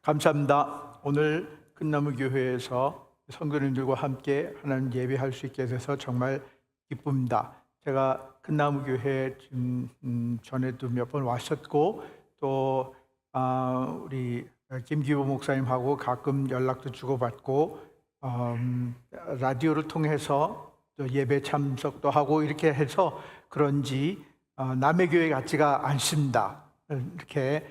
감사합니다. 오늘 끝나무교회에서 성도님들과 함께 하나님 예배할 수 있게 돼서 정말 기쁩니다. 제가 끝나무교회 전에도 몇 번 왔었고 또 우리 김기호 목사님하고 가끔 연락도 주고받고 라디오를 통해서 또 예배 참석도 하고 이렇게 해서 그런지 남의 교회 같지가 않습니다. 이렇게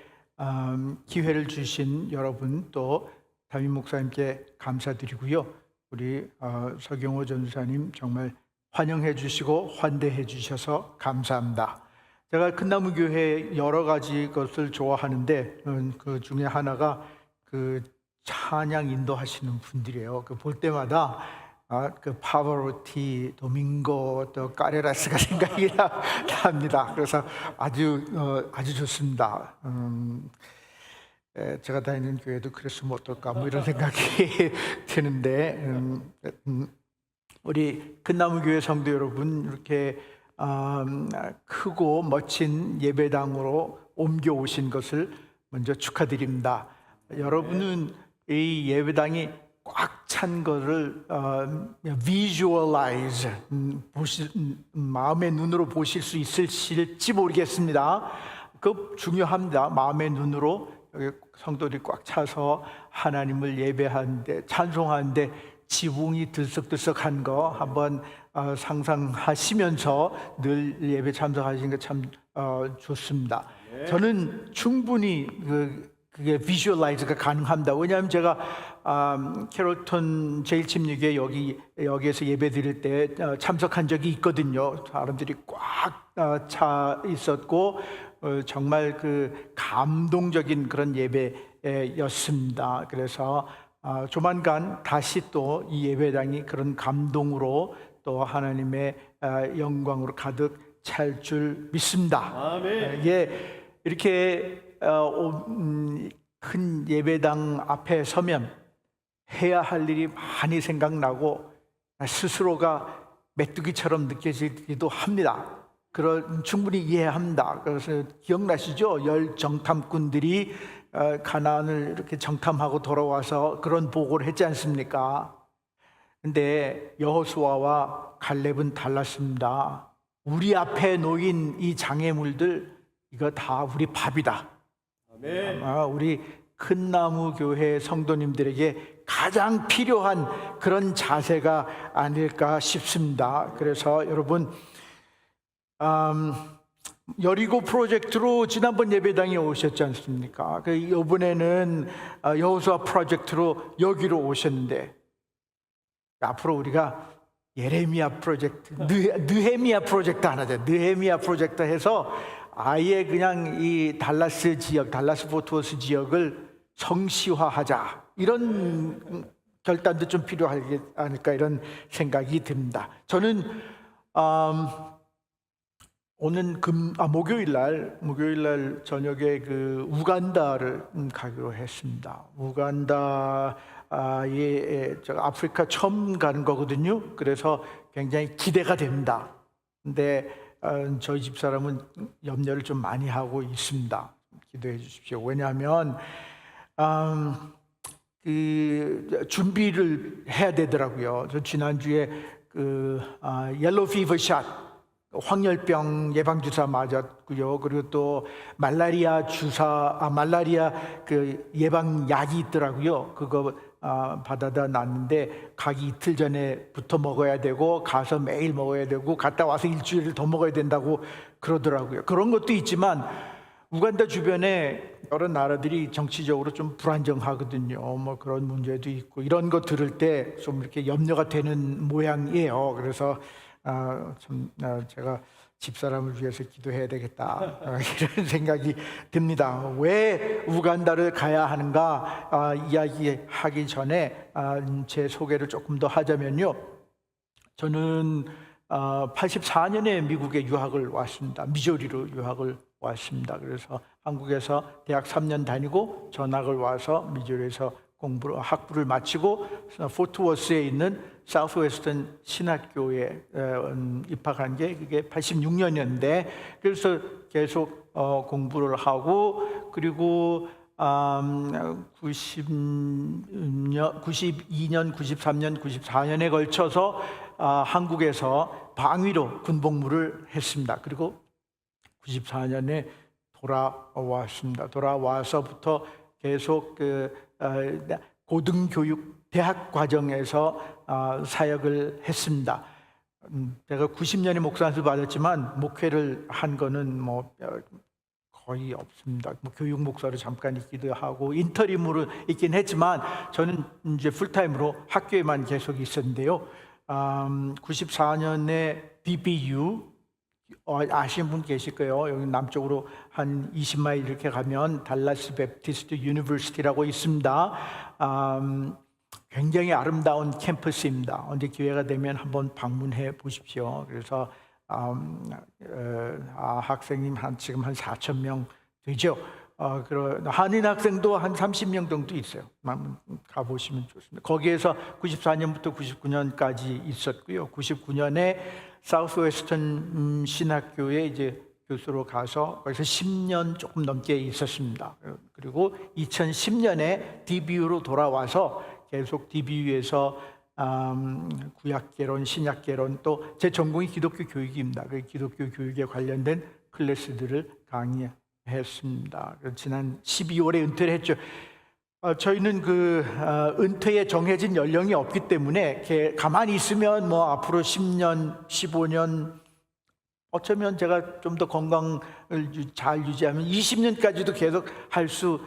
기회를 주신 여러분 또 담임 목사님께 감사드리고요. 우리 서경호 전사님 정말 환영해 주시고 환대해 주셔서 감사합니다. 제가 큰나무교회 여러 가지 것을 좋아하는데 그 중에 하나가 그 찬양 인도하시는 분들이에요. 그 볼 때마다 그 파바로티, 도밍고, 또 까레라스가 생각이 납니다. 그래서 아주 좋습니다. 제가 다니는 교회도 그랬으면 어떨까 뭐 이런 생각이 드는데 우리 큰나무교회 성도 여러분 이렇게 크고 멋진 예배당으로 옮겨오신 것을 먼저 축하드립니다. 여러분은 이 예배당이 꽉 찬 거를 visualize 마음의 눈으로 보실 수 있을지 모르겠습니다. 그 중요합니다. 마음의 눈으로 성도들이 꽉 차서 하나님을 예배하는데 찬송하는데 지붕이 들썩들썩한 거 한번 상상하시면서 늘 예배 참석하시는 게 참 좋습니다. 저는 충분히 그게 비주얼라이즈가 가능합니다. 왜냐하면 제가 캐롤턴 제1침례교회 여기에서 예배 드릴 때 참석한 적이 있거든요. 사람들이 꽉 차 있었고 정말 그 감동적인 그런 예배였습니다. 그래서 조만간 다시 또 이 예배당이 그런 감동으로 또 하나님의 영광으로 가득 찰 줄 믿습니다. 아멘. 이렇게 큰 예배당 앞에 서면 해야 할 일이 많이 생각나고 스스로가 메뚜기처럼 느껴지기도 합니다. 충분히 이해합니다. 그래서 기억나시죠? 열 정탐꾼들이 가나안을 이렇게 정탐하고 돌아와서 그런 보고를 했지 않습니까? 근데 여호수아와 갈렙은 달랐습니다. 우리 앞에 놓인 이 장애물들 이거 다 우리 밥이다. 아멘. 우리 큰나무 교회 성도님들에게 가장 필요한 그런 자세가 아닐까 싶습니다. 그래서 여러분 여리고 프로젝트로 지난번 예배당에 오셨지 않습니까? 이번에는 여호수아 프로젝트로 여기로 오셨는데 앞으로 우리가 예레미야 프로젝트, 느헤미야 프로젝트 하나죠. 느헤미야 프로젝트 해서 아예 그냥 이 달라스 지역, 달라스 포트워스 지역을 성시화하자 이런 결단도 좀 필요하지 않을까 이런 생각이 듭니다. 저는 오는 목요일 날 저녁에 그 우간다를 가기로 했습니다. 우간다에 아프리카 처음 가는 거거든요. 그래서 굉장히 기대가 됩니다. 근데 저희 집사람은 염려를 좀 많이 하고 있습니다. 기도해 주십시오. 왜냐하면 그 준비를 해야 되더라고요. 저 지난주에 그 옐로우 피버 샷 황열병 예방주사 맞았고요. 그리고 또 말라리아 그 예방약이 있더라고요. 그거 받아다 놨는데 가기 이틀 전에부터 먹어야 되고 가서 매일 먹어야 되고 갔다 와서 일주일 더 먹어야 된다고 그러더라고요. 그런 것도 있지만 우간다 주변에 여러 나라들이 정치적으로 좀 불안정하거든요. 뭐 그런 문제도 있고 이런 거 들을 때 좀 이렇게 염려가 되는 모양이에요. 그래서 제가 집사람을 위해서 기도해야 되겠다 이런 생각이 듭니다. 왜 우간다를 가야 하는가 이야기하기 전에 제 소개를 조금 더 하자면요. 저는 84년에 미국에 유학을 왔습니다. 미조리로 유학을 왔습니다. 그래서 한국에서 대학 3년 다니고 전학을 와서 미조리에서 학부를 마치고 포트워스에 있는 사우스웨스턴 신학교에 입학한 게 그게 86년이었는데 그래서 계속 공부를 하고 그리고 92년, 93년, 94년에 걸쳐서 한국에서 방위로 군복무를 했습니다. 그리고 94년에 돌아왔습니다. 돌아와서부터 계속 고등교육 대학 과정에서 사역을 했습니다. 제가 90년에 목사를 받았지만 목회를 한 거는 거의 없습니다. 교육 목사로 잠깐 있기도 하고 인터림으로 있긴 했지만 저는 이제 풀타임으로 학교에만 계속 있었는데요. 94년에 DBU 아시는 분 계실 거예요. 여기 남쪽으로 한 20마일 이렇게 가면 달라스 베프티스트 유니버시티라고 있습니다. 굉장히 아름다운 캠퍼스입니다. 언제 기회가 되면 한번 방문해 보십시오. 그래서 학생님 지금 한 4천 명 되죠. 한인 학생도 한 30명 정도 있어요. 가보시면 좋습니다. 거기에서 94년부터 99년까지 있었고요. 99년에 사우스웨스턴 신학교에 이제 교수로 가서 거기서 10년 조금 넘게 있었습니다. 그리고 2010년에 DBU로 돌아와서 계속 DBU에서 구약개론, 신약개론, 또 제 전공이 기독교 교육입니다. 그 기독교 교육에 관련된 클래스들을 강의했습니다. 지난 12월에 은퇴를 했죠. 저희는 은퇴에 정해진 연령이 없기 때문에 가만히 있으면 앞으로 10년, 15년, 어쩌면 제가 좀 더 건강을 잘 유지하면 20년까지도 계속 할 수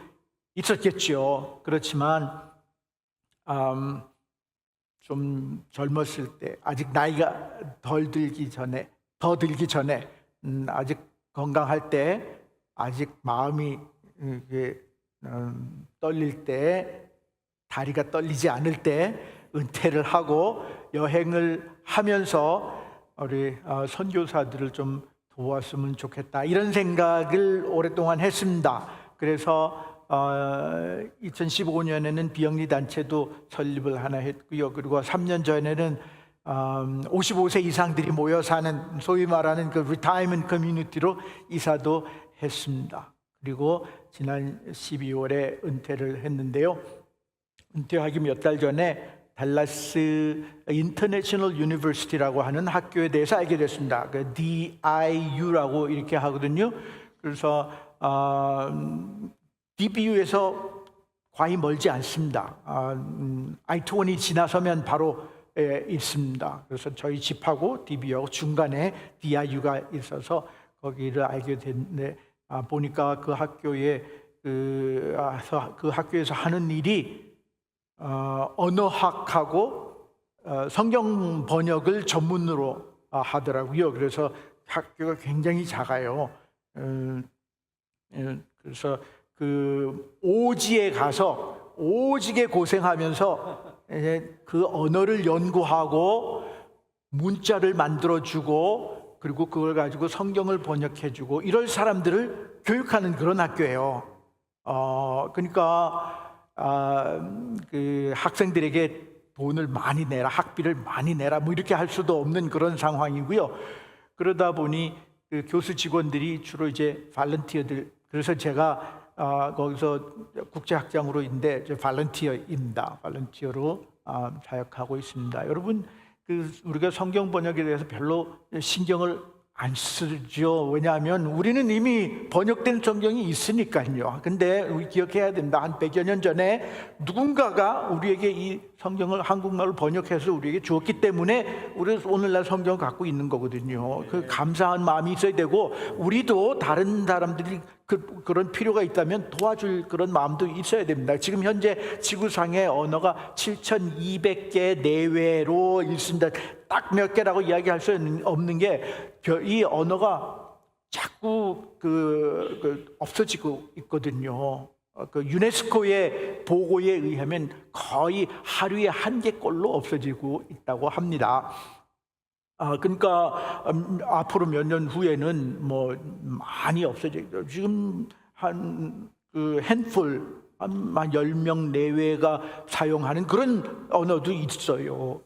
있었겠죠. 그렇지만 좀 젊었을 때, 아직 나이가 더 들기 전에 아직 건강할 때, 아직 마음이 떨릴 때, 다리가 떨리지 않을 때 은퇴를 하고 여행을 하면서 우리 선교사들을 좀 도왔으면 좋겠다, 이런 생각을 오랫동안 했습니다. 그래서 2015년에는 비영리 단체도 설립을 하나 했고요. 그리고 3년 전에는 55세 이상들이 모여 사는 소위 말하는 그 리타이먼트 커뮤니티로 이사도 했습니다. 그리고 지난 12월에 은퇴를 했는데요. 은퇴하기 몇 달 전에 달라스 인터내셔널 유니버시티라고 하는 학교에 대해서 알게 됐습니다. 그 DIU라고 이렇게 하거든요. 그래서 DBU에서 거의 멀지 않습니다. I-20 지나서면 바로 있습니다. 그래서 저희 집하고 DBU하고 중간에 DIU가 있어서 거기를 알게 됐는데, 보니까 그 학교에서 하는 일이 언어학하고 성경 번역을 전문으로 하더라고요. 그래서 학교가 굉장히 작아요. 그래서 오지에 가서 오지게 고생하면서 그 언어를 연구하고 문자를 만들어주고, 그리고 그걸 가지고 성경을 번역해주고, 이럴 사람들을 교육하는 그런 학교예요. 그러니까 그 학생들에게 돈을 많이 내라, 학비를 많이 내라, 이렇게 할 수도 없는 그런 상황이고요. 그러다 보니 그 교수 직원들이 주로 이제 발런티어들, 그래서 제가 거기서 국제학장으로 있는데 발런티어입니다. 발런티어로 사역하고 있습니다. 여러분, 우리가 성경 번역에 대해서 별로 신경을 안 쓰죠. 왜냐하면 우리는 이미 번역된 성경이 있으니까요. 근데 우리 기억해야 된다. 한 100여 년 전에 누군가가 우리에게 이 성경을 한국말로 번역해서 우리에게 주었기 때문에 우리 오늘날 성경을 갖고 있는 거거든요. 그 감사한 마음이 있어야 되고, 우리도 다른 사람들이 그런 필요가 있다면 도와줄 그런 마음도 있어야 됩니다. 지금 현재 지구상의 언어가 7,200개 내외로 있습니다. 딱 몇 개라고 이야기할 수 없는 게, 이 언어가 자꾸 없어지고 있거든요. 그 유네스코의 보고에 의하면 거의 하루에 1개꼴로 없어지고 있다고 합니다. 그러니까 앞으로 몇 년 후에는 많이 없어지죠. 지금 한 핸드풀, 한 10명 내외가 사용하는 그런 언어도 있어요.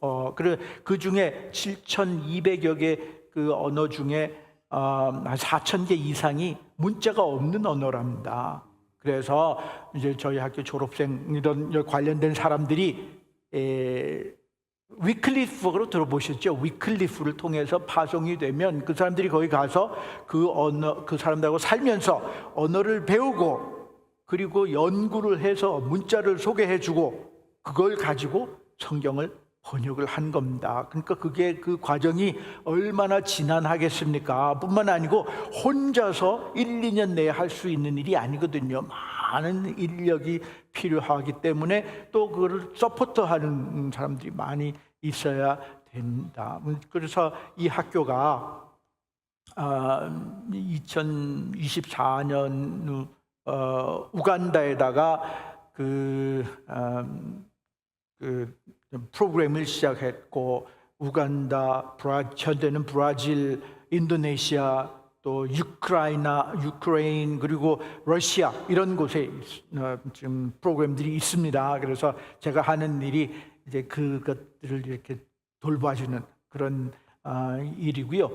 그 중에 7,200여 개 그 언어 중에 한 4,000개 이상이 문자가 없는 언어랍니다. 그래서 이제 저희 학교 졸업생 이런 관련된 사람들이 위클리프로 들어보셨죠? 위클리프를 통해서 파송이 되면 그 사람들이 거기 가서 그 사람들하고 살면서 언어를 배우고 그리고 연구를 해서 문자를 소개해주고 그걸 가지고 성경을 번역을 한 겁니다. 그러니까 그 과정이 얼마나 지난하겠습니까? 뿐만 아니고 혼자서 1, 2년 내에 할 수 있는 일이 아니거든요. 많은 인력이 필요하기 때문에 또 그걸 서포트하는 사람들이 많이 있어야 된다. 그래서 이 학교가 2024년 우간다에다가 그 프로그램을 시작했고 우간다, 현재는 브라질, 인도네시아, 또 유크레인 그리고 러시아 이런 곳에 지금 프로그램들이 있습니다. 그래서 제가 하는 일이 이제 그것들을 이렇게 돌봐주는 그런 일이고요.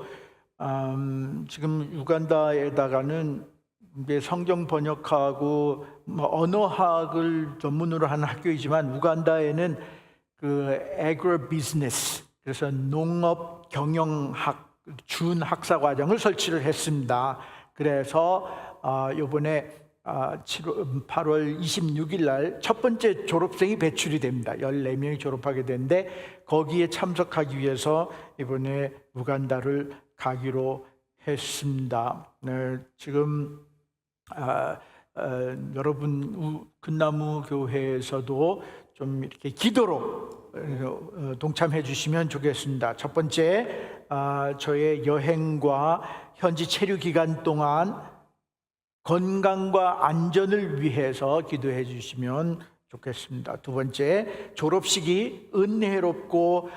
지금 우간다에다가는 이제 성경 번역하고 언어학을 전문으로 하는 학교이지만 우간다에는 그 agribusiness, 그래서 농업 경영학 준 학사 과정을 설치를 했습니다. 그래서 이번에 8월 26일 날 첫 번째 졸업생이 배출이 됩니다. 14명이 졸업하게 되는데 거기에 참석하기 위해서 이번에 우간다를 가기로 했습니다. 네, 지금 여러분 근나무 교회에서도 좀 이렇게 기도로 동참해 주시면 좋겠습니다. 첫 번째, 저의 여행과 현지 체류 기간 동안 건강과 안전을 위해서 기도해 주시면 좋겠습니다. 두 번째, 졸업식이 은혜롭고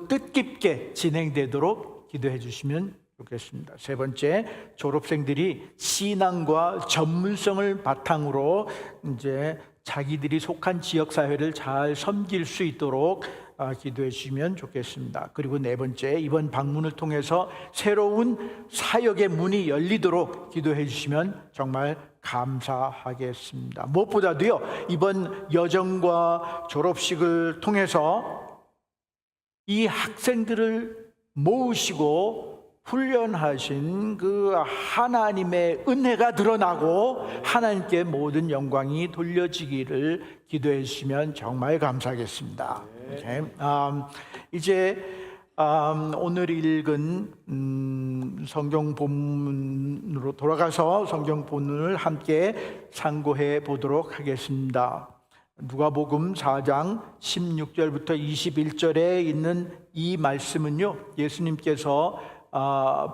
뜻깊게 진행되도록 기도해 주시면 좋겠습니다. 세 번째, 졸업생들이 신앙과 전문성을 바탕으로 이제 자기들이 속한 지역 사회를 잘 섬길 수 있도록 기도해 주시면 좋겠습니다. 그리고 네 번째, 이번 방문을 통해서 새로운 사역의 문이 열리도록 기도해 주시면 정말 감사하겠습니다. 무엇보다도요, 이번 여정과 졸업식을 통해서 이 학생들을 모으시고 훈련하신 그 하나님의 은혜가 드러나고 하나님께 모든 영광이 돌려지기를 기도해 주시면 정말 감사하겠습니다. 네. 이제 오늘 읽은 성경 본문으로 돌아가서 성경 본문을 함께 상고해 보도록 하겠습니다. 누가복음 4장 16절부터 21절에 있는 이 말씀은요, 예수님께서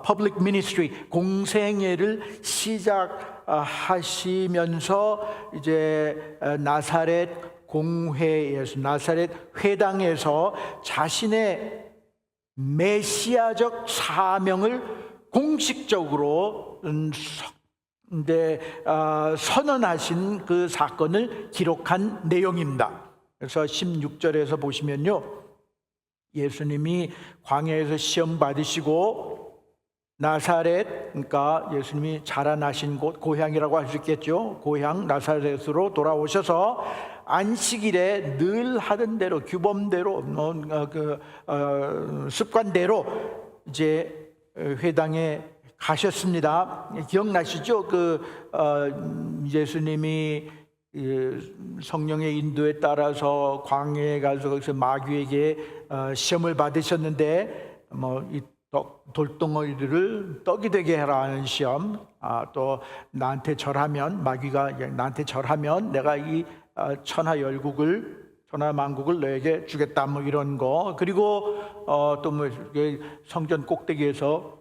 퍼블릭 미니스트리 공생애를 시작하시면서 이제 나사렛 공회에서 나사렛 회당에서 자신의 메시아적 사명을 공식적으로 선언하신 그 사건을 기록한 내용입니다. 그래서 16절에서 보시면요, 예수님이 광야에서 시험 받으시고 나사렛, 그러니까 예수님이 자라나신 곳, 고향이라고 할 수 있겠죠. 고향 나사렛으로 돌아오셔서 안식일에 늘 하던 대로 규범대로 습관대로 이제 회당에 가셨습니다. 기억나시죠? 예수님이 성령의 인도에 따라서 광야에 가서 거기서 마귀에게 시험을 받으셨는데 이 돌덩어리를 떡이 되게 해라 하는 시험, 또 나한테 절하면, 마귀가 나한테 절하면 내가 이 천하만국을 너에게 주겠다, 뭐 이런 거. 그리고 또 성전 꼭대기에서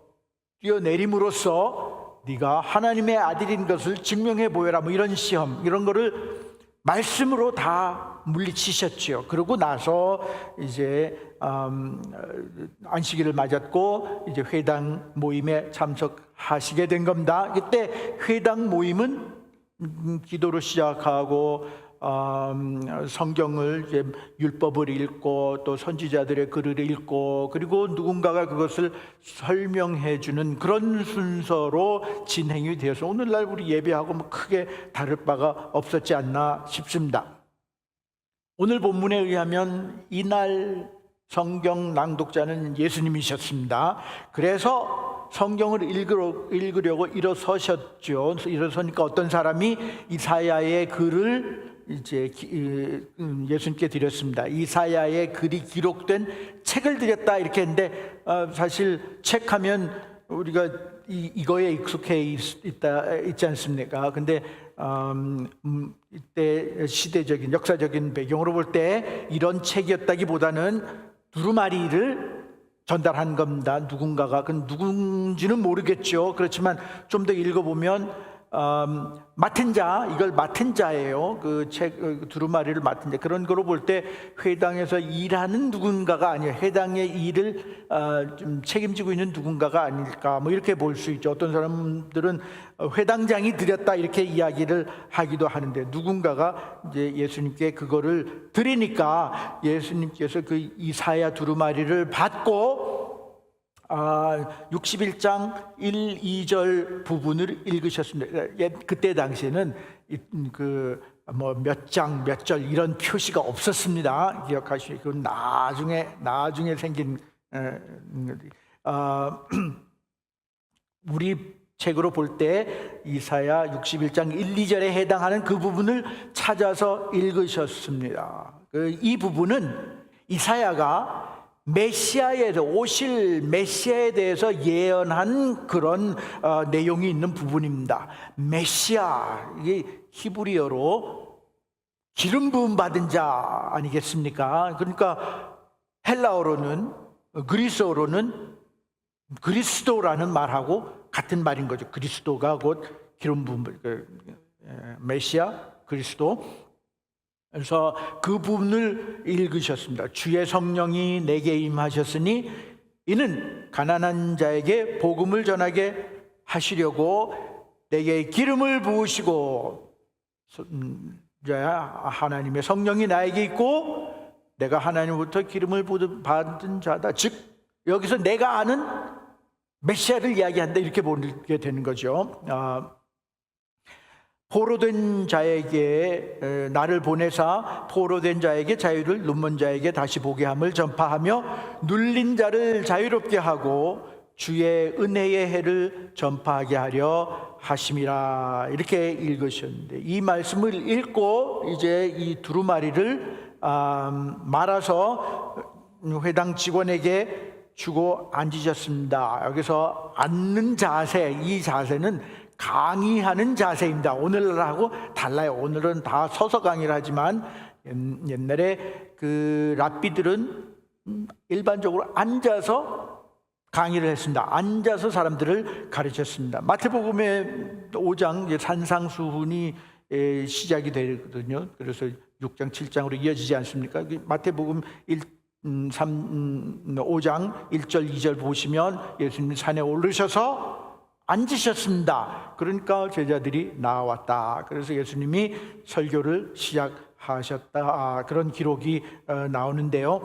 뛰어내림으로써 네가 하나님의 아들인 것을 증명해 보여라, 뭐 이런 시험, 이런 거를 말씀으로 다 물리치셨죠. 그러고 나서 이제 안식일을 맞았고 이제 회당 모임에 참석하시게 된 겁니다. 그때 회당 모임은 기도로 시작하고 성경을 이제 율법을 읽고 또 선지자들의 글을 읽고 그리고 누군가가 그것을 설명해 주는 그런 순서로 진행이 되어서 오늘날 우리 예배하고 뭐 크게 다를 바가 없었지 않나 싶습니다. 오늘 본문에 의하면 이날 성경 낭독자는 예수님이셨습니다. 그래서 성경을 읽으려고 일어서셨죠. 일어서니까 어떤 사람이 이사야의 글을 이제 예수님께 드렸습니다. 이사야의 글이 기록된 책을 드렸다 이렇게 했는데 사실 책하면 우리가 이거에 익숙해 있지 않습니까? 근데 이때 시대적인 역사적인 배경으로 볼 때 이런 책이었다기보다는 두루마리를 전달한 겁니다. 누군가가 그 누군지는 모르겠죠. 그렇지만 좀 더 읽어보면 맡은 자, 이걸 맡은 자예요. 그 책 두루마리를 맡은 자. 그런 거로 볼 때 회당에서 일하는 누군가가 아니에요. 회당의 일을 좀 책임지고 있는 누군가가 아닐까, 뭐 이렇게 볼 수 있죠. 어떤 사람들은 회당장이 드렸다 이렇게 이야기를 하기도 하는데, 누군가가 이제 예수님께 그거를 드리니까 예수님께서 그 이사야 두루마리를 받고 61장 1, 2절 부분을 읽으셨습니다. 그때 당시에는 몇 장, 몇 절 이런 표시가 없었습니다. 기억하시죠? 그건 나중에 생긴 우리 책으로 볼 때 이사야 61장 1, 2절에 해당하는 그 부분을 찾아서 읽으셨습니다. 이 부분은 이사야가 오실 메시아에 대해서 예언한 그런 내용이 있는 부분입니다. 메시아, 이게 히브리어로 기름 부음 받은 자 아니겠습니까? 그러니까 헬라어로는, 그리스어로는 그리스도라는 말하고 같은 말인 거죠. 그리스도가 곧 기름 부음, 메시아, 그리스도. 그래서 그 부분을 읽으셨습니다. 주의 성령이 내게 임하셨으니 이는 가난한 자에게 복음을 전하게 하시려고 내게 기름을 부으시고, 하나님의 성령이 나에게 있고 내가 하나님으로부터 기름을 받은 자다. 즉 여기서 내가 아는 메시아를 이야기한다 이렇게 보게 되는 거죠. 포로된 자에게 나를 보내사 포로된 자에게 자유를, 눈먼 자에게 다시 보게 함을 전파하며 눌린 자를 자유롭게 하고 주의 은혜의 해를 전파하게 하려 하심이라 이렇게 읽으셨는데, 이 말씀을 읽고 이제 이 두루마리를 말아서 회당 직원에게 주고 앉으셨습니다. 여기서 앉는 자세, 이 자세는 강의하는 자세입니다. 오늘하고 달라요. 오늘은 다 서서 강의를 하지만 옛날에 그 랍비들은 일반적으로 앉아서 강의를 했습니다. 앉아서 사람들을 가르쳤습니다. 마태복음의 5장 산상수훈이 시작이 되거든요. 그래서 6장 7장으로 이어지지 않습니까? 마태복음 5장 1절 2절 보시면 예수님 산에 오르셔서 앉으셨습니다. 그러니까 제자들이 나왔다. 그래서 예수님이 설교를 시작하셨다. 그런 기록이 나오는데요.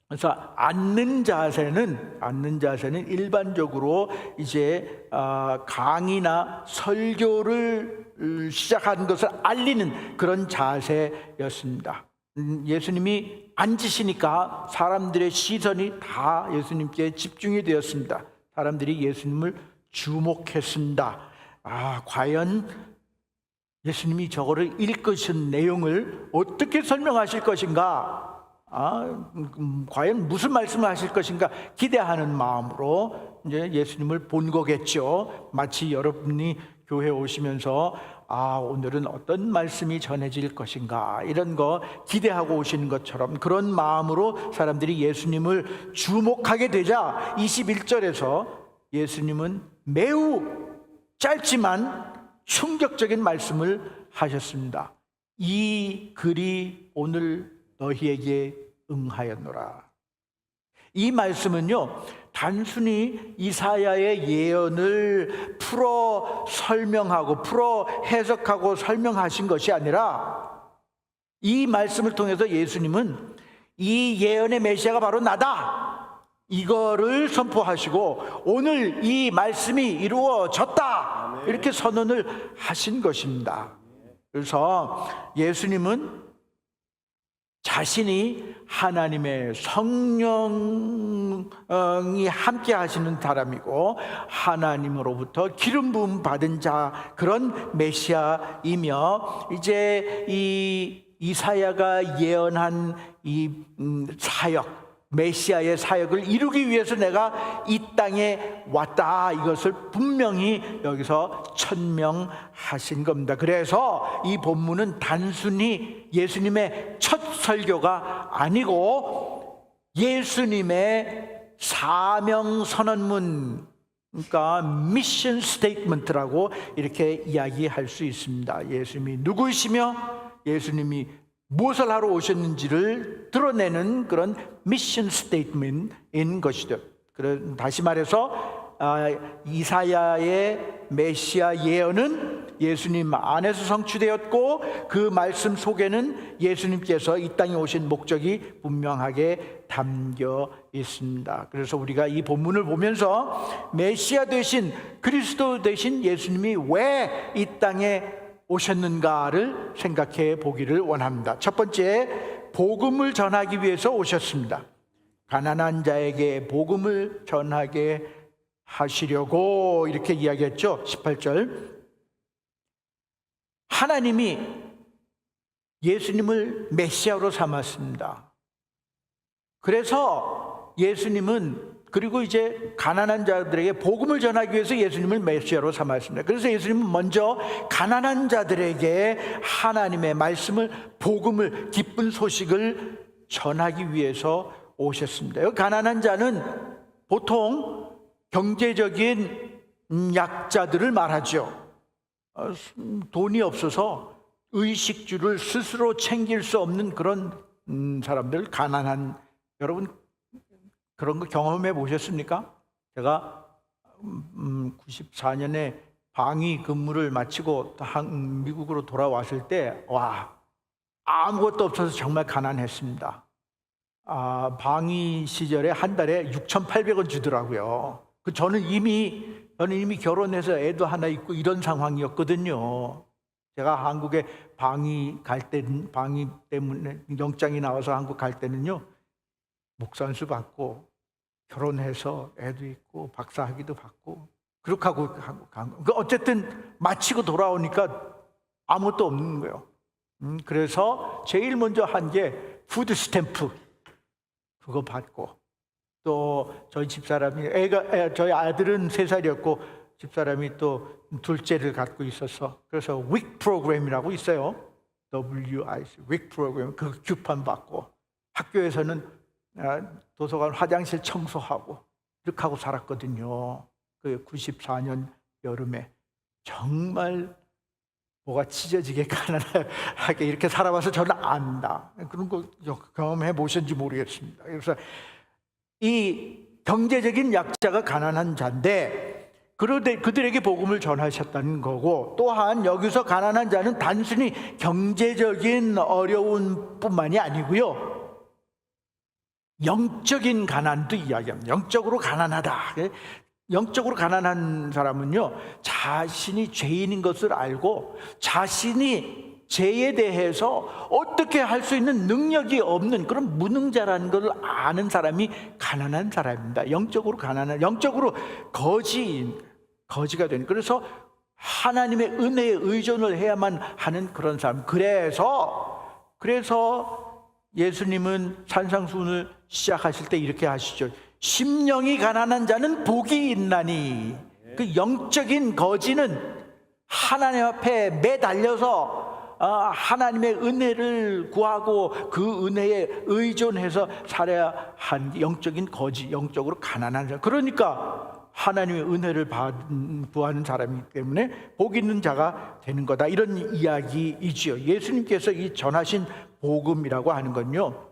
그래서 앉는 자세는 일반적으로 이제 강의나 설교를 시작하는 것을 알리는 그런 자세였습니다. 예수님이 앉으시니까 사람들의 시선이 다 예수님께 집중이 되었습니다. 사람들이 예수님을 주목했습니다. 과연 예수님이 저거를 읽으신 내용을 어떻게 설명하실 것인가? 과연 무슨 말씀을 하실 것인가? 기대하는 마음으로 이제 예수님을 본 거겠죠. 마치 여러분이 교회 오시면서 오늘은 어떤 말씀이 전해질 것인가, 이런 거 기대하고 오시는 것처럼 그런 마음으로 사람들이 예수님을 주목하게 되자 21절에서 예수님은 매우 짧지만 충격적인 말씀을 하셨습니다. 이 글이 오늘 너희에게 응하였노라. 이 말씀은요, 단순히 이사야의 예언을 풀어 설명하고 풀어 해석하고 설명하신 것이 아니라 이 말씀을 통해서 예수님은 이 예언의 메시아가 바로 나다, 이거를 선포하시고 오늘 이 말씀이 이루어졌다, 이렇게 선언을 하신 것입니다. 그래서 예수님은 자신이 하나님의 성령이 함께 하시는 사람이고 하나님으로부터 기름 부음 받은 자, 그런 메시아이며, 이제 이 이사야가 예언한 이 사역, 메시아의 사역을 이루기 위해서 내가 이 땅에 왔다, 이것을 분명히 여기서 천명하신 겁니다. 그래서 이 본문은 단순히 예수님의 첫 설교가 아니고 예수님의 사명 선언문, 그러니까 미션 스테이트먼트라고 이렇게 이야기할 수 있습니다. 예수님이 누구이시며 예수님이 무엇을 하러 오셨는지를 드러내는 그런 미션 스테이트먼트인 것이죠. 다시 말해서 이사야의 메시아 예언은 예수님 안에서 성취되었고, 그 말씀 속에는 예수님께서 이 땅에 오신 목적이 분명하게 담겨 있습니다. 그래서 우리가 이 본문을 보면서 메시아 되신, 그리스도 되신 예수님이 왜 이 땅에 오셨는가를 생각해 보기를 원합니다. 첫 번째, 복음을 전하기 위해서 오셨습니다. 가난한 자에게 복음을 전하게 하시려고 이렇게 이야기했죠. 18절, 하나님이 예수님을 메시아로 삼았습니다. 그래서 예수님은, 그리고 이제 가난한 자들에게 복음을 전하기 위해서 예수님을 메시아로 삼았습니다. 그래서 예수님은 먼저 가난한 자들에게 하나님의 말씀을, 복음을, 기쁜 소식을 전하기 위해서 오셨습니다. 여기 가난한 자는 보통 경제적인 약자들을 말하죠. 돈이 없어서 의식주를 스스로 챙길 수 없는 그런 사람들, 가난한, 여러분 그런 거 경험해 보셨습니까? 제가 94년에 방위 근무를 마치고 미국으로 돌아왔을 때, 와, 아무것도 없어서 정말 가난했습니다. 방위 시절에 한 달에 6,800원 주더라고요. 저는 이미 결혼해서 애도 하나 있고 이런 상황이었거든요. 제가 한국에 방위 때문에 영장이 나와서 한국 갈 때는요, 목선수 받고 결혼해서 애도 있고 박사학위도 받고 그렇게 하고 어쨌든 마치고 돌아오니까 아무것도 없는 거예요. 그래서 제일 먼저 한 게 푸드 스탬프, 그거 받고, 또 저희 집사람이, 저희 아들은 3살이었고 집사람이 또 둘째를 갖고 있어서, 그래서 WIC 프로그램이라고 있어요. WIC, WIC 프로그램, 그 규판 받고, 학교에서는 도서관 화장실 청소하고 이렇게 하고 살았거든요. 그 94년 여름에 정말 뭐가 찢어지게 가난하게 이렇게 살아봐서 저는 안다. 그런 거 경험해 보셨는지 모르겠습니다. 그래서 이 경제적인 약자가 가난한 자인데, 그들에게 복음을 전하셨다는 거고, 또한 여기서 가난한 자는 단순히 경제적인 어려움 뿐만이 아니고요, 영적인 가난도 이야기합니다. 영적으로 가난하다. 영적으로 가난한 사람은요, 자신이 죄인인 것을 알고 자신이 죄에 대해서 어떻게 할 수 있는 능력이 없는 그런 무능자라는 걸 아는 사람이 가난한 사람입니다. 영적으로 가난한, 영적으로 거지가 되는, 그래서 하나님의 은혜에 의존을 해야만 하는 그런 사람. 그래서 예수님은 산상수훈을 시작하실 때 이렇게 하시죠. 심령이 가난한 자는 복이 있나니. 그 영적인 거지는 하나님 앞에 매달려서 하나님의 은혜를 구하고 그 은혜에 의존해서 살아야 하는 영적인 거지, 영적으로 가난한 자. 그러니까 하나님의 은혜를 구하는 사람이기 때문에 복 있는 자가 되는 거다, 이런 이야기이지요. 예수님께서 이 전하신 복음이라고 하는 건요,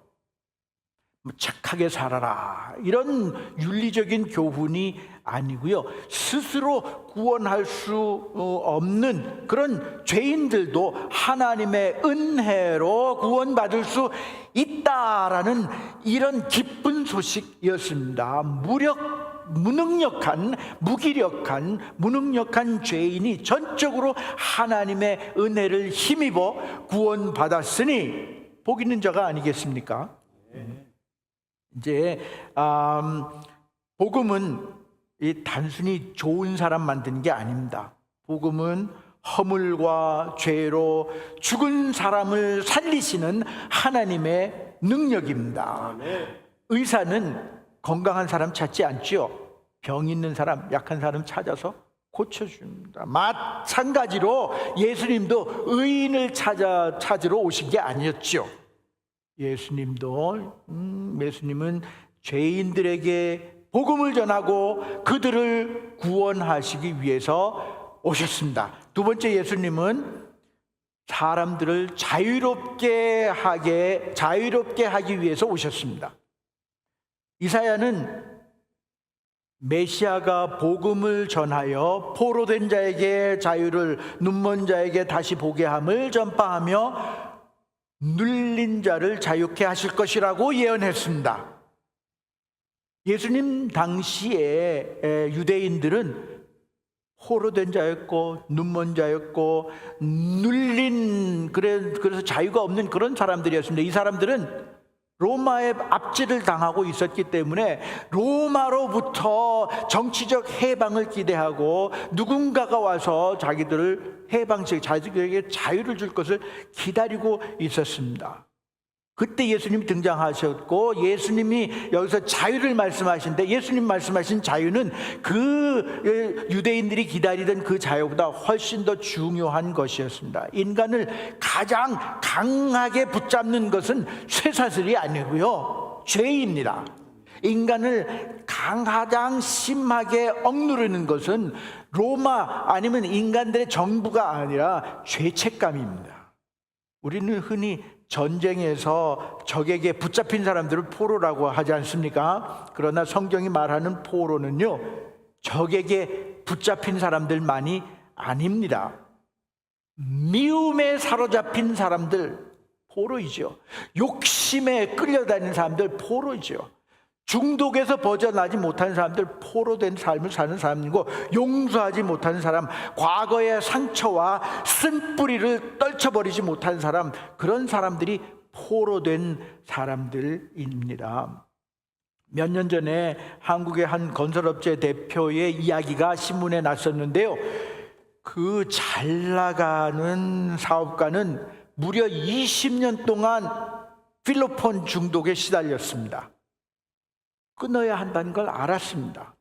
착하게 살아라, 이런 윤리적인 교훈이 아니고요. 스스로 구원할 수 없는 그런 죄인들도 하나님의 은혜로 구원받을 수 있다라는 이런 기쁜 소식이었습니다. 무기력한 죄인이 전적으로 하나님의 은혜를 힘입어 구원받았으니 복 있는 자가 아니겠습니까? 이제 복음은 단순히 좋은 사람 만드는 게 아닙니다. 복음은 허물과 죄로 죽은 사람을 살리시는 하나님의 능력입니다. 의사는 건강한 사람 찾지 않지요. 병 있는 사람, 약한 사람 찾아서 고쳐줍니다. 마찬가지로 예수님도 의인을 찾으러 오신 게 아니었죠. 예수님은 죄인들에게 복음을 전하고 그들을 구원하시기 위해서 오셨습니다. 두 번째, 예수님은 사람들을 자유롭게 하기 위해서 오셨습니다. 이사야는 메시아가 복음을 전하여 포로된 자에게 자유를, 눈먼 자에게 다시 보게 함을 전파하며 눌린 자를 자유케 하실 것이라고 예언했습니다. 예수님 당시에 유대인들은 포로된 자였고 눈먼 자였고 그래서 자유가 없는 그런 사람들이었습니다. 이 사람들은 로마의 압제를 당하고 있었기 때문에 로마로부터 정치적 해방을 기대하고 누군가가 와서 자기들에게 자유를 줄 것을 기다리고 있었습니다. 그때 예수님이 등장하셨고, 예수님이 여기서 자유를 말씀하시는데, 예수님 말씀하신 자유는 그 유대인들이 기다리던 그 자유보다 훨씬 더 중요한 것이었습니다. 인간을 가장 강하게 붙잡는 것은 쇠사슬이 아니고요, 죄입니다. 인간을 가장 심하게 억누르는 것은 로마 아니면 인간들의 정부가 아니라 죄책감입니다. 우리는 흔히 전쟁에서 적에게 붙잡힌 사람들을 포로라고 하지 않습니까? 그러나 성경이 말하는 포로는요, 적에게 붙잡힌 사람들만이 아닙니다. 미움에 사로잡힌 사람들 포로이죠. 욕심에 끌려다니는 사람들 포로이죠. 중독에서 벗어나지 못하는 사람들 포로된 삶을 사는 사람이고, 용서하지 못하는 사람, 과거의 상처와 쓴뿌리를 떨쳐버리지 못하는 사람, 그런 사람들이 포로된 사람들입니다. 몇 년 전에 한국의 한 건설업체 대표의 이야기가 신문에 났었는데요, 그 잘 나가는 사업가는 무려 20년 동안 필로폰 중독에 시달렸습니다. 끊어야 한다는 걸 알았습니다.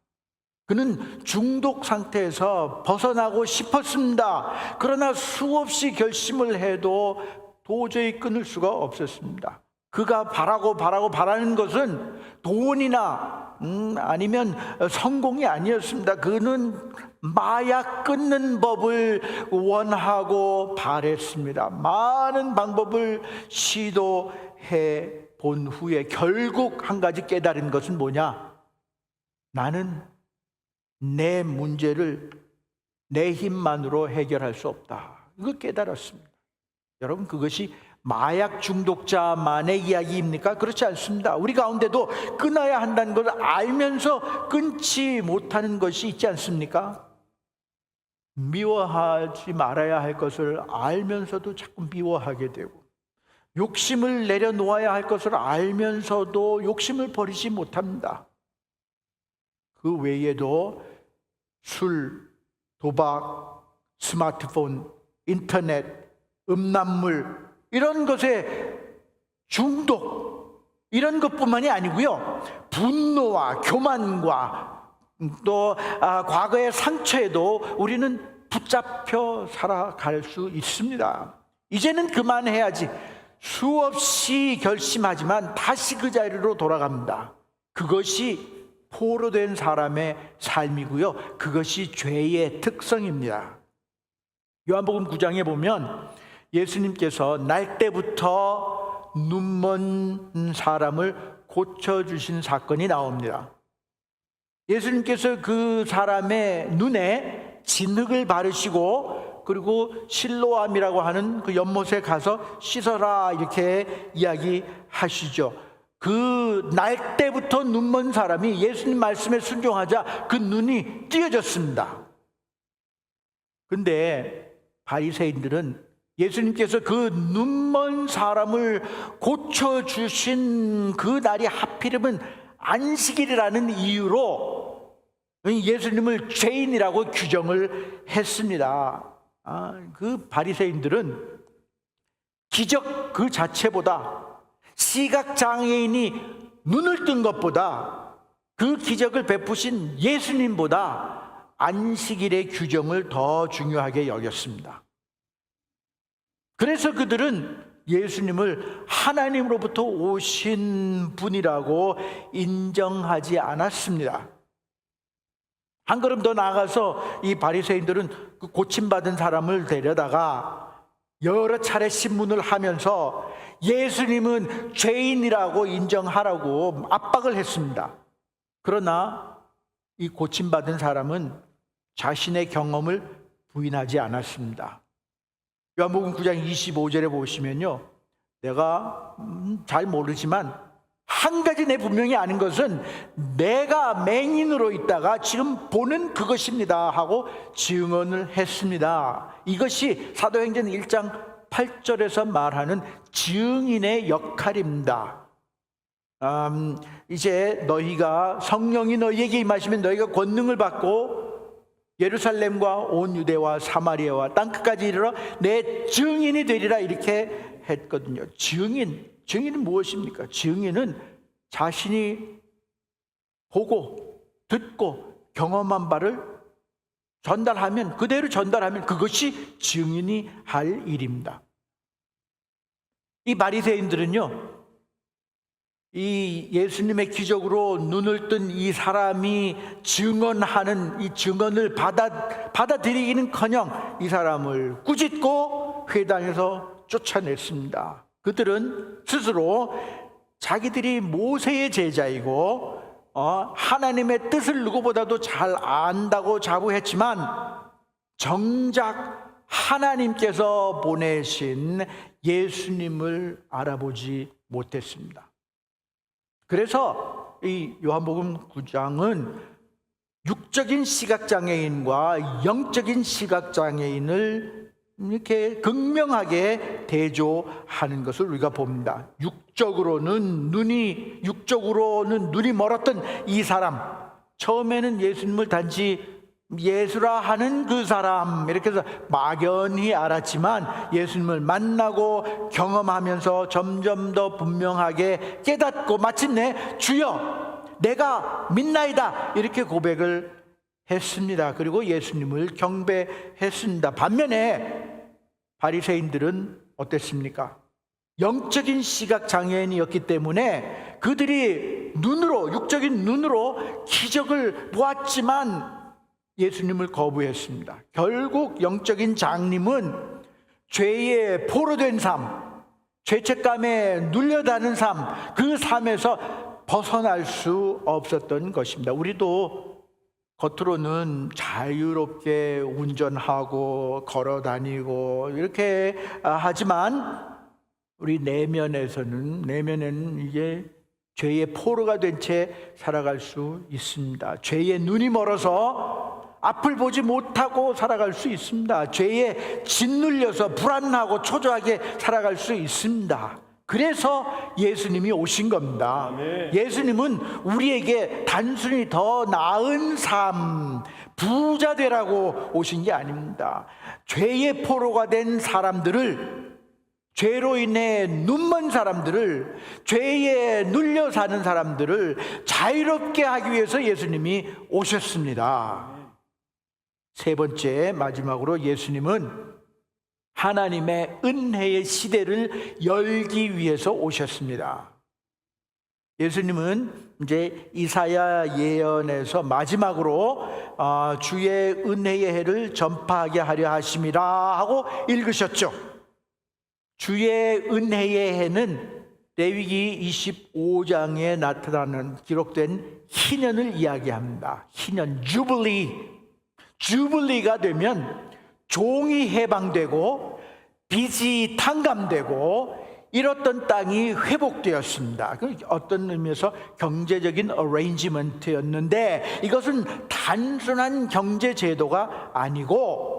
그는 중독 상태에서 벗어나고 싶었습니다. 그러나 수없이 결심을 해도 도저히 끊을 수가 없었습니다. 그가 바라는 것은 돈이나 아니면 성공이 아니었습니다. 그는 마약 끊는 법을 원하고 바랬습니다. 많은 방법을 시도해 본 후에 결국 한 가지 깨달은 것은 뭐냐? 나는 내 문제를 내 힘만으로 해결할 수 없다. 이걸 깨달았습니다. 여러분, 그것이 마약 중독자만의 이야기입니까? 그렇지 않습니다. 우리 가운데도 끊어야 한다는 것을 알면서 끊지 못하는 것이 있지 않습니까? 미워하지 말아야 할 것을 알면서도 자꾸 미워하게 되고, 욕심을 내려놓아야 할 것을 알면서도 욕심을 버리지 못합니다. 그 외에도 술, 도박, 스마트폰, 인터넷, 음란물, 이런 것에 중독, 이런 것뿐만이 아니고요, 분노와 교만과 또 과거의 상처에도 우리는 붙잡혀 살아갈 수 있습니다. 이제는 그만해야지 수없이 결심하지만 다시 그 자리로 돌아갑니다. 그것이 포로된 사람의 삶이고요, 그것이 죄의 특성입니다. 요한복음 9장에 보면 예수님께서 날 때부터 눈먼 사람을 고쳐주신 사건이 나옵니다. 예수님께서 그 사람의 눈에 진흙을 바르시고 그리고 실로암이라고 하는 그 연못에 가서 씻어라 이렇게 이야기하시죠. 그 날 때부터 눈먼 사람이 예수님 말씀에 순종하자 그 눈이 띄어졌습니다. 근데 바리새인들은 예수님께서 그 눈먼 사람을 고쳐주신 그 날이 하필이면 안식일이라는 이유로 예수님을 죄인이라고 규정을 했습니다. 그 바리새인들은 기적 그 자체보다 시각장애인이 눈을 뜬 것보다 그 기적을 베푸신 예수님보다 안식일의 규정을 더 중요하게 여겼습니다. 그래서 그들은 예수님을 하나님으로부터 오신 분이라고 인정하지 않았습니다. 한 걸음 더 나아가서 이 바리새인들은 그 고침받은 사람을 데려다가 여러 차례 신문을 하면서 예수님은 죄인이라고 인정하라고 압박을 했습니다. 그러나 이 고침받은 사람은 자신의 경험을 부인하지 않았습니다. 요한복음 9장 25절에 보시면요, 내가 잘 모르지만 한 가지 내 분명히 아는 것은 내가 맹인으로 있다가 지금 보는 그것입니다 하고 증언을 했습니다. 이것이 사도행전 1장 8절에서 말하는 증인의 역할입니다. 이제 너희가 성령이 너희에게 임하시면 너희가 권능을 받고 예루살렘과 온 유대와 사마리아와 땅끝까지 이르러 내 증인이 되리라 이렇게 했거든요. 증인은 무엇입니까? 증인은 자신이 보고 듣고 경험한 바를 그대로 전달하면 그것이 증인이 할 일입니다. 이 바리새인들은요, 이 예수님의 기적으로 눈을 뜬 이 사람이 증언하는 이 증언을 받아들이기는커녕 이 사람을 꾸짖고 회당에서 쫓아냈습니다. 그들은 스스로 자기들이 모세의 제자이고 하나님의 뜻을 누구보다도 잘 안다고 자부했지만 정작 하나님께서 보내신 예수님을 알아보지 못했습니다. 그래서 이 요한복음 9장은 육적인 시각장애인과 영적인 시각장애인을 이렇게 극명하게 대조하는 것을 우리가 봅니다. 육적으로는 눈이 멀었던 이 사람, 처음에는 예수님을 단지 예수라 하는 그 사람 이렇게 해서 막연히 알았지만 예수님을 만나고 경험하면서 점점 더 분명하게 깨닫고 마침내 주여 내가 믿나이다 이렇게 고백을 했습니다. 그리고 예수님을 경배했습니다. 반면에 바리새인들은 어땠습니까? 영적인 시각장애인이었기 때문에 그들이 육적인 눈으로 기적을 보았지만 예수님을 거부했습니다. 결국 영적인 장님은 죄에 포로된 삶, 죄책감에 눌려다는 삶, 그 삶에서 벗어날 수 없었던 것입니다. 우리도 겉으로는 자유롭게 운전하고 걸어다니고 이렇게 하지만 우리 내면에는 이게 죄의 포로가 된 채 살아갈 수 있습니다. 죄의 눈이 멀어서 앞을 보지 못하고 살아갈 수 있습니다. 죄에 짓눌려서 불안하고 초조하게 살아갈 수 있습니다. 그래서 예수님이 오신 겁니다. 예수님은 우리에게 단순히 더 나은 삶, 부자 되라고 오신 게 아닙니다. 죄의 포로가 된 사람들을, 죄로 인해 눈먼 사람들을, 죄에 눌려 사는 사람들을 자유롭게 하기 위해서 예수님이 오셨습니다. 세 번째, 마지막으로 예수님은 하나님의 은혜의 시대를 열기 위해서 오셨습니다. 예수님은 이제 이사야 예언에서 마지막으로 주의 은혜의 해를 전파하게 하려 하심이라 하고 읽으셨죠. 주의 은혜의 해는 레위기 25장에 나타나는 기록된 희년을 이야기합니다. 희년, 주블리가 되면 종이 해방되고 빚이 탕감되고 잃었던 땅이 회복되었습니다. 어떤 의미에서 경제적인 어레인지먼트였는데 이것은 단순한 경제 제도가 아니고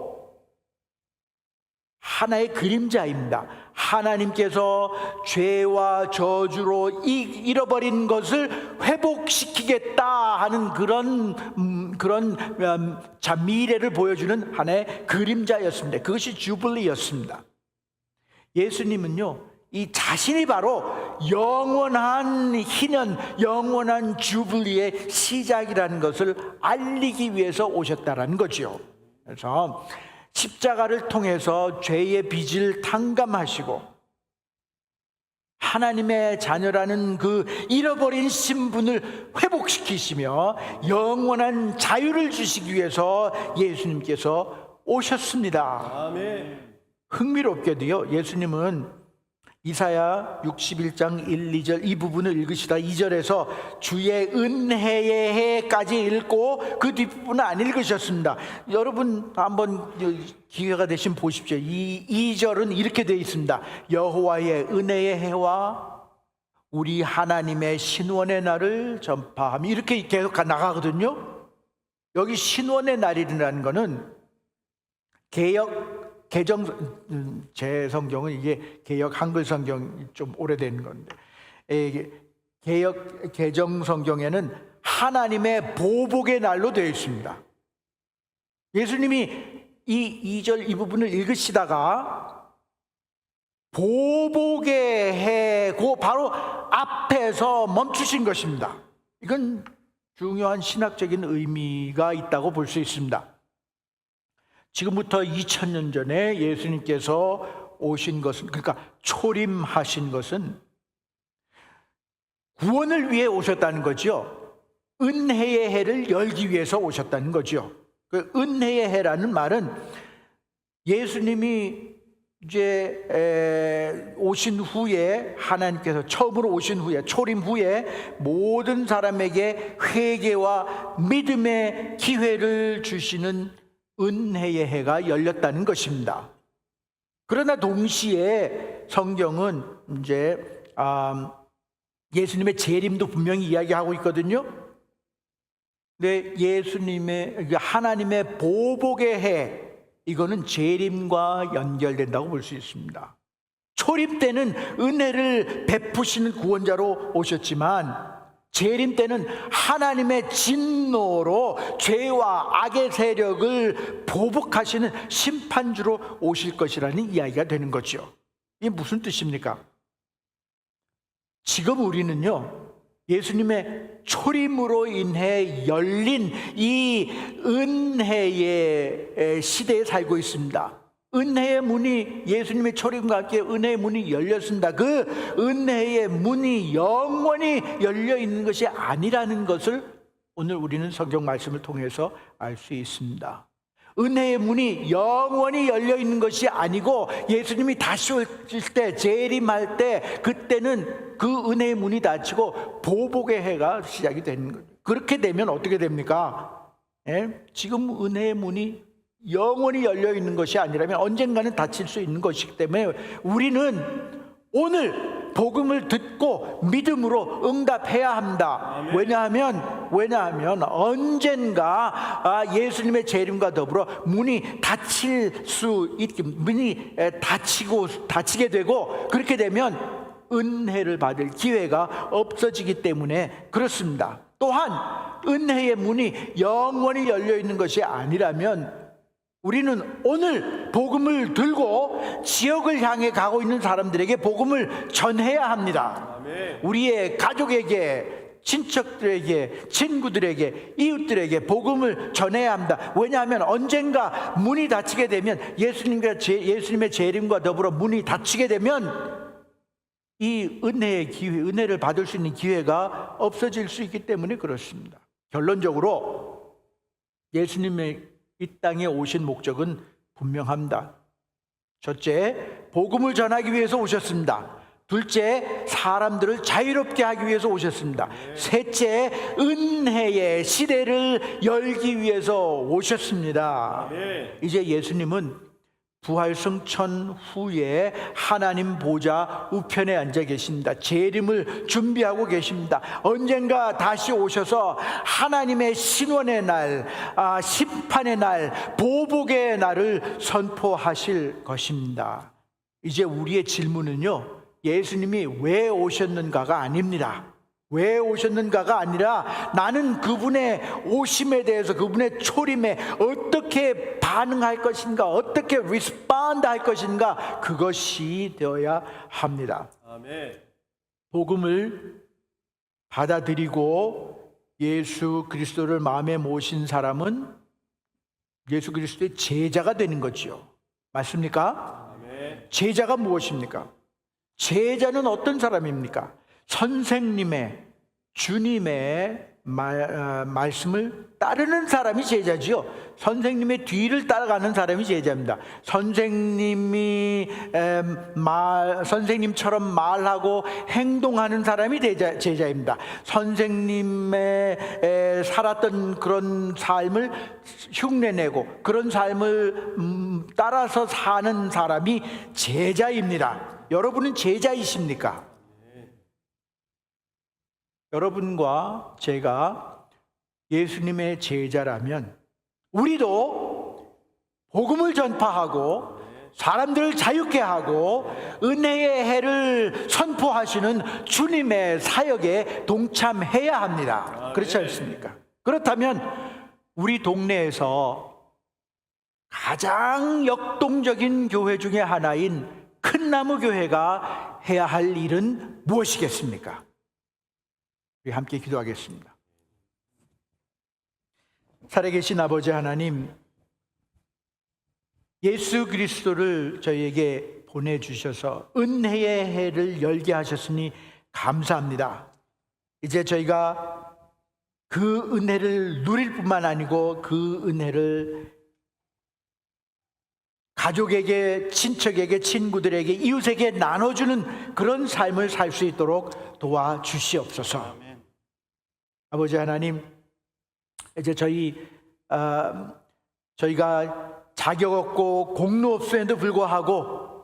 하나의 그림자입니다. 하나님께서 죄와 저주로 잃어버린 것을 회복시키겠다 하는 그런 미래를 보여주는 하나의 그림자였습니다. 그것이 주블리였습니다. 예수님은요, 이 자신이 바로 영원한 희년, 영원한 주블리의 시작이라는 것을 알리기 위해서 오셨다라는 거죠. 그래서 십자가를 통해서 죄의 빚을 탕감하시고 하나님의 자녀라는 그 잃어버린 신분을 회복시키시며 영원한 자유를 주시기 위해서 예수님께서 오셨습니다. 아멘. 흥미롭게도요, 예수님은 이사야 61장 1, 2절 이 부분을 읽으시다 2절에서 주의 은혜의 해까지 읽고 그 뒷부분은 안 읽으셨습니다. 여러분 한번 기회가 되시면 보십시오. 이 2절은 이렇게 되어 있습니다. 여호와의 은혜의 해와 우리 하나님의 신원의 날을 전파하며, 이렇게 계속 나가거든요. 여기 신원의 날이라는 거는 제 성경은 이게 개역 한글 성경이 좀 오래된 건데, 개역 개정 성경에는 하나님의 보복의 날로 되어 있습니다. 예수님이 이 2절 이 부분을 읽으시다가 보복의 해고 바로 앞에서 멈추신 것입니다. 이건 중요한 신학적인 의미가 있다고 볼 수 있습니다. 지금부터 2000년 전에 예수님께서 오신 것은, 그러니까 초림하신 것은 구원을 위해 오셨다는 거죠. 은혜의 해를 열기 위해서 오셨다는 거죠. 그 은혜의 해라는 말은 예수님이 이제 오신 후에, 하나님께서 처음으로 오신 후에, 초림 후에 모든 사람에게 회개와 믿음의 기회를 주시는 은혜의 해가 열렸다는 것입니다. 그러나 동시에 성경은 이제 예수님의 재림도 분명히 이야기하고 있거든요. 근데 예수님의, 하나님의 보복의 해, 이거는 재림과 연결된다고 볼 수 있습니다. 초림 때는 은혜를 베푸시는 구원자로 오셨지만 재림 때는 하나님의 진노로 죄와 악의 세력을 보복하시는 심판주로 오실 것이라는 이야기가 되는 거죠. 이게 무슨 뜻입니까? 지금 우리는요, 예수님의 초림으로 인해 열린 이 은혜의 시대에 살고 있습니다. 은혜의 문이, 예수님의 초림과 함께 은혜의 문이 열렸습니다. 그 은혜의 문이 영원히 열려 있는 것이 아니라는 것을 오늘 우리는 성경 말씀을 통해서 알 수 있습니다. 은혜의 문이 영원히 열려 있는 것이 아니고 예수님이 다시 오실 때, 재림할 때, 그때는 그 은혜의 문이 닫히고 보복의 해가 시작이 되는 거예요. 그렇게 되면 어떻게 됩니까? 지금 은혜의 문이 영원히 열려 있는 것이 아니라면 언젠가는 닫힐 수 있는 것이기 때문에 우리는 오늘 복음을 듣고 믿음으로 응답해야 합니다. 왜냐하면 언젠가 예수님의 재림과 더불어 문이 닫힐 수 있게, 문이 닫히게 되고, 그렇게 되면 은혜를 받을 기회가 없어지기 때문에 그렇습니다. 또한 은혜의 문이 영원히 열려 있는 것이 아니라면 우리는 오늘 복음을 들고 지역을 향해 가고 있는 사람들에게 복음을 전해야 합니다. 아멘. 우리의 가족에게, 친척들에게, 친구들에게, 이웃들에게 복음을 전해야 합니다. 왜냐하면 언젠가 문이 닫히게 되면, 예수님의 재림과 더불어 문이 닫히게 되면 이 은혜의 기회, 은혜를 받을 수 있는 기회가 없어질 수 있기 때문에 그렇습니다. 결론적으로 예수님의 이 땅에 오신 목적은 분명합니다. 첫째, 복음을 전하기 위해서 오셨습니다. 둘째, 사람들을 자유롭게 하기 위해서 오셨습니다. 셋째, 은혜의 시대를 열기 위해서 오셨습니다. 이제 예수님은 부활승천 후에 하나님 보좌 우편에 앉아 계십니다. 재림을 준비하고 계십니다. 언젠가 다시 오셔서 하나님의 신원의 날, 심판의 날, 보복의 날을 선포하실 것입니다. 이제 우리의 질문은요, 예수님이 왜 오셨는가가 아닙니다. 왜 오셨는가가 아니라 나는 그분의 오심에 대해서, 그분의 초림에 어떻게 반응할 것인가, 어떻게 리스폰드 할 것인가, 그것이 되어야 합니다. 아멘. 복음을 받아들이고 예수 그리스도를 마음에 모신 사람은 예수 그리스도의 제자가 되는 거지요. 맞습니까? 아멘. 제자가 무엇입니까? 제자는 어떤 사람입니까? 선생님의, 주님의 말씀을 따르는 사람이 제자지요. 선생님의 뒤를 따라가는 사람이 제자입니다. 선생님처럼 말하고 행동하는 사람이 제자입니다. 선생님의 살았던 그런 삶을 흉내내고 그런 삶을 따라서 사는 사람이 제자입니다. 여러분은 제자이십니까? 여러분과 제가 예수님의 제자라면 우리도 복음을 전파하고 사람들을 자유케 하고 은혜의 해를 선포하시는 주님의 사역에 동참해야 합니다. 그렇지 않습니까? 그렇다면 우리 동네에서 가장 역동적인 교회 중에 하나인 큰나무 교회가 해야 할 일은 무엇이겠습니까? 우리 함께 기도하겠습니다. 살아계신 아버지 하나님, 예수 그리스도를 저희에게 보내주셔서 은혜의 해를 열게 하셨으니 감사합니다. 이제 저희가 그 은혜를 누릴 뿐만 아니고 그 은혜를 가족에게, 친척에게, 친구들에게, 이웃에게 나눠주는 그런 삶을 살 수 있도록 도와주시옵소서. 아버지 하나님, 이제 저희가 자격 없고 공로 없음에도 불구하고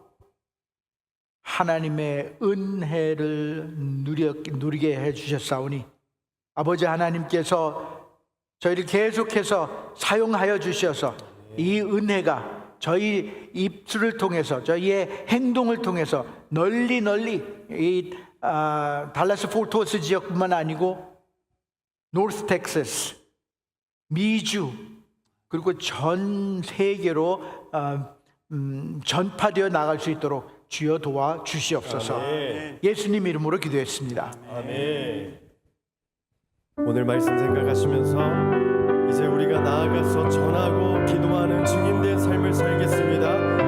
하나님의 은혜를 누리게 해주셨사오니 아버지 하나님께서 저희를 계속해서 사용하여 주셔서 이 은혜가 저희 입술을 통해서, 저희의 행동을 통해서 널리 이 달라스 포트워스 지역뿐만 아니고 노스 텍사스, 미주, 그리고 전 세계로 전파되어 나갈 수 있도록 주여 도와 주시옵소서. 아멘. 예수님 이름으로 기도했습니다. 아멘. 오늘 말씀 생각하시면서 이제 우리가 나아가서 전하고 기도하는 증인된 삶을 살겠습니다.